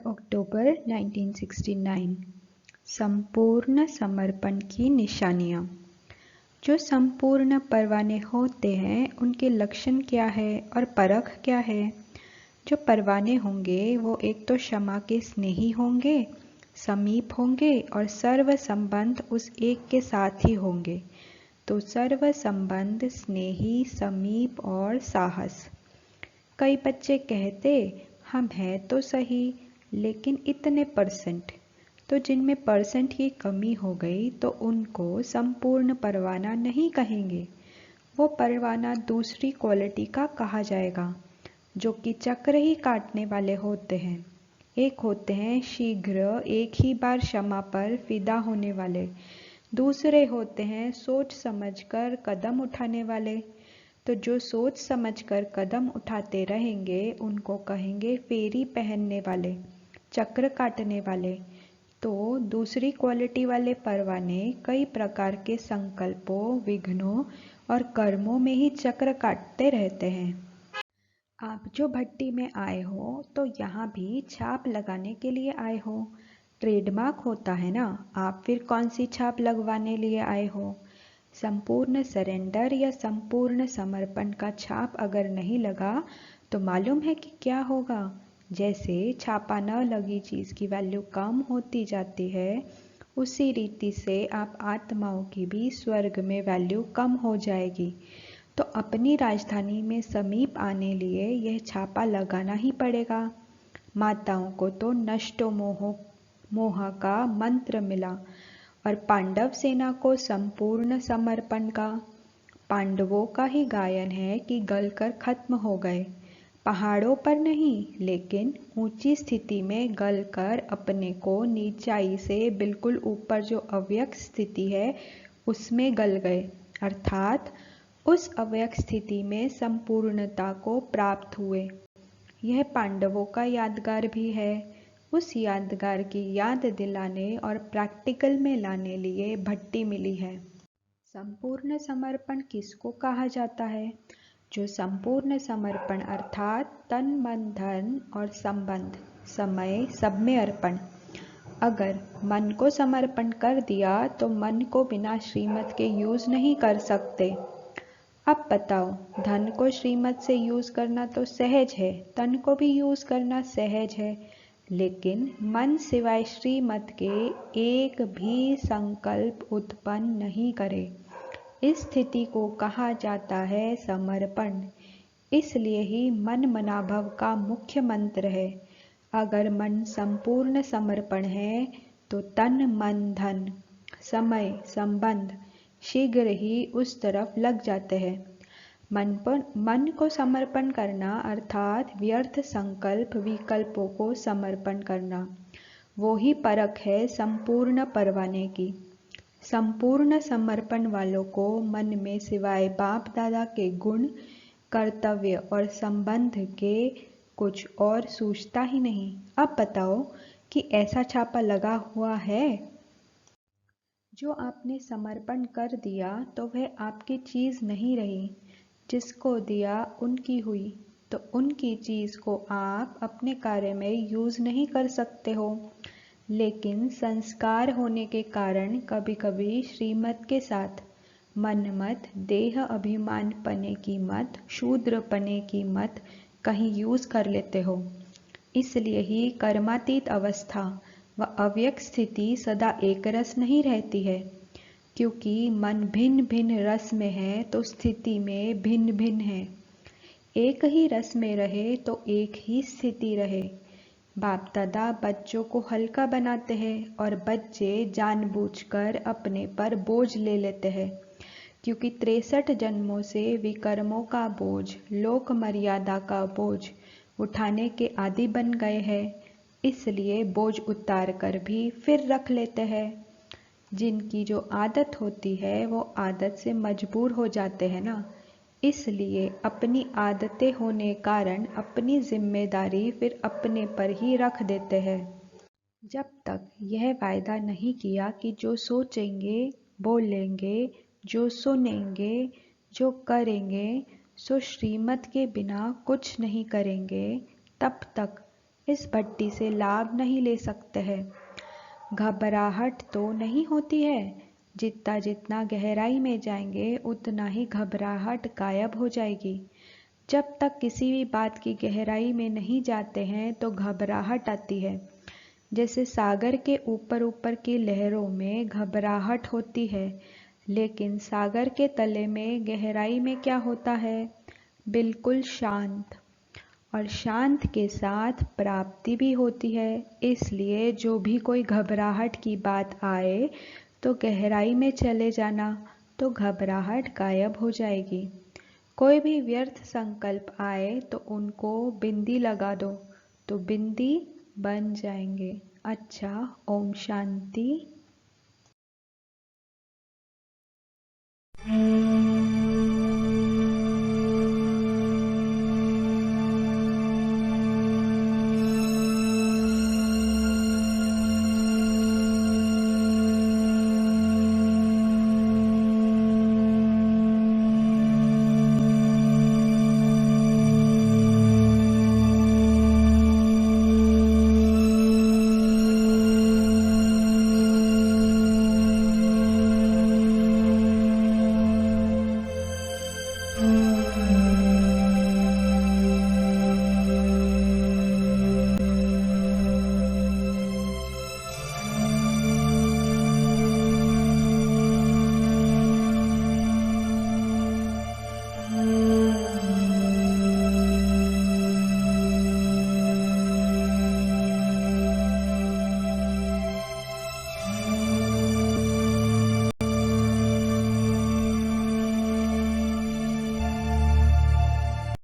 अक्टूबर 1969। संपूर्ण समर्पण की निशानियाँ। जो संपूर्ण परवाने होते हैं उनके लक्षण क्या है और परख क्या है? जो परवाने होंगे वो एक तो क्षमा के स्नेही होंगे, समीप होंगे और सर्व संबंध उस एक के साथ ही होंगे। तो सर्व संबंध, स्नेही, समीप और साहस। कई बच्चे कहते हम हैं तो सही लेकिन इतने परसेंट, तो जिनमें परसेंट की कमी हो गई तो उनको संपूर्ण परवाना नहीं कहेंगे। वो परवाना दूसरी क्वालिटी का कहा जाएगा, जो कि चक्र ही काटने वाले होते हैं। एक होते हैं शीघ्र एक ही बार क्षमा पर फिदा होने वाले, दूसरे होते हैं सोच समझकर कदम उठाने वाले। तो जो सोच समझकर कदम उठाते रहेंगे उनको कहेंगे फेरी पहनने वाले, चक्र काटने वाले। तो दूसरी क्वालिटी वाले परवाने कई प्रकार के संकल्पों, विघ्नों और कर्मों में ही चक्र काटते रहते हैं। आप जो भट्टी में आए हो तो यहाँ भी छाप लगाने के लिए आए हो। ट्रेडमार्क होता है ना, आप फिर कौन सी छाप लगवाने लिए आए हो? संपूर्ण सरेंडर या संपूर्ण समर्पण का छाप अगर नहीं लगा तो मालूम है कि क्या होगा? जैसे छापा न लगी चीज़ की वैल्यू कम होती जाती है, उसी रीति से आप आत्माओं की भी स्वर्ग में वैल्यू कम हो जाएगी। तो अपनी राजधानी में समीप आने लिए यह छापा लगाना ही पड़ेगा। माताओं को तो नष्टो मोह का मंत्र मिला और पांडव सेना को संपूर्ण समर्पण का। पांडवों का ही गायन है कि गलकर खत्म हो गए, पहाड़ों पर नहीं लेकिन ऊंची स्थिति में गलकर अपने को नीचाई से बिल्कुल ऊपर जो अव्यक्त स्थिति है उसमें गल गए, अर्थात उस अव्यक्त स्थिति में संपूर्णता को प्राप्त हुए। यह पांडवों का यादगार भी है। उस यादगार की याद दिलाने और प्रैक्टिकल में लाने लिए भट्टी मिली है। संपूर्ण समर्पण किसको कहा जाता है? जो संपूर्ण समर्पण अर्थात तन, मन, धन और संबंध, समय सब में अर्पण। अगर मन को समर्पण कर दिया तो मन को बिना श्रीमत के यूज नहीं कर सकते। अब बताओ, धन को श्रीमत से यूज करना तो सहज है, तन को भी यूज करना सहज है, लेकिन मन सिवाय श्रीमत के एक भी संकल्प उत्पन्न नहीं करे। इस स्थिति को कहा जाता है समर्पण। इसलिए ही मन मनाभव का मुख्य मंत्र है। अगर मन संपूर्ण समर्पण है तो तन, मन, धन, समय, संबंध शीघ्र ही उस तरफ लग जाते हैं। मन को समर्पण करना अर्थात व्यर्थ संकल्प विकल्पों को समर्पण करना, वो ही परख है संपूर्ण परवाने की। संपूर्ण समर्पण वालों को मन में सिवाय बाप दादा के गुण, कर्तव्य और संबंध के कुछ और सूझता ही नहीं। अब बताओ कि ऐसा छापा लगा हुआ है? जो आपने समर्पण कर दिया तो वह आपकी चीज़ नहीं रही, जिसको दिया उनकी हुई, तो उनकी चीज़ को आप अपने कार्य में यूज़ नहीं कर सकते हो। लेकिन संस्कार होने के कारण कभी कभी श्रीमत के साथ मनमत, देह अभिमान पने की मत, शूद्र पने की मत कहीं यूज़ कर लेते हो। इसलिए ही कर्मातीत अवस्था व अव्यक्त स्थिति सदा एक रस नहीं रहती है, क्योंकि मन भिन्न भिन्न रस में है तो स्थिति में भिन्न भिन्न है। एक ही रस में रहे तो एक ही स्थिति रहे। बाप दादा बच्चों को हल्का बनाते हैं और बच्चे जानबूझकर अपने पर बोझ ले लेते हैं, क्योंकि 63 जन्मों से विकर्मों का बोझ, लोक मर्यादा का बोझ उठाने के आदी बन गए हैं। इसलिए बोझ उतार कर भी फिर रख लेते हैं। जिनकी जो आदत होती है वो आदत से मजबूर हो जाते हैं ना, इसलिए अपनी आदतें होने कारण अपनी जिम्मेदारी फिर अपने पर ही रख देते हैं। जब तक यह वायदा नहीं किया कि जो सोचेंगे, बोलेंगे, जो सुनेंगे, जो करेंगे सो श्रीमत के बिना कुछ नहीं करेंगे, तब तक इस भट्टी से लाभ नहीं ले सकते हैं। घबराहट तो नहीं होती है, जितना जितना गहराई में जाएंगे उतना ही घबराहट गायब हो जाएगी। जब तक किसी भी बात की गहराई में नहीं जाते हैं तो घबराहट आती है। जैसे सागर के ऊपर ऊपर की लहरों में घबराहट होती है, लेकिन सागर के तले में गहराई में क्या होता है? बिल्कुल शांत। और शांत के साथ प्राप्ति भी होती है। इसलिए जो भी कोई घबराहट की बात आए तो गहराई में चले जाना, तो घबराहट गायब हो जाएगी। कोई भी व्यर्थ संकल्प आए तो उनको बिंदी लगा दो, तो बिंदी बन जाएंगे। अच्छा, ओम शांति।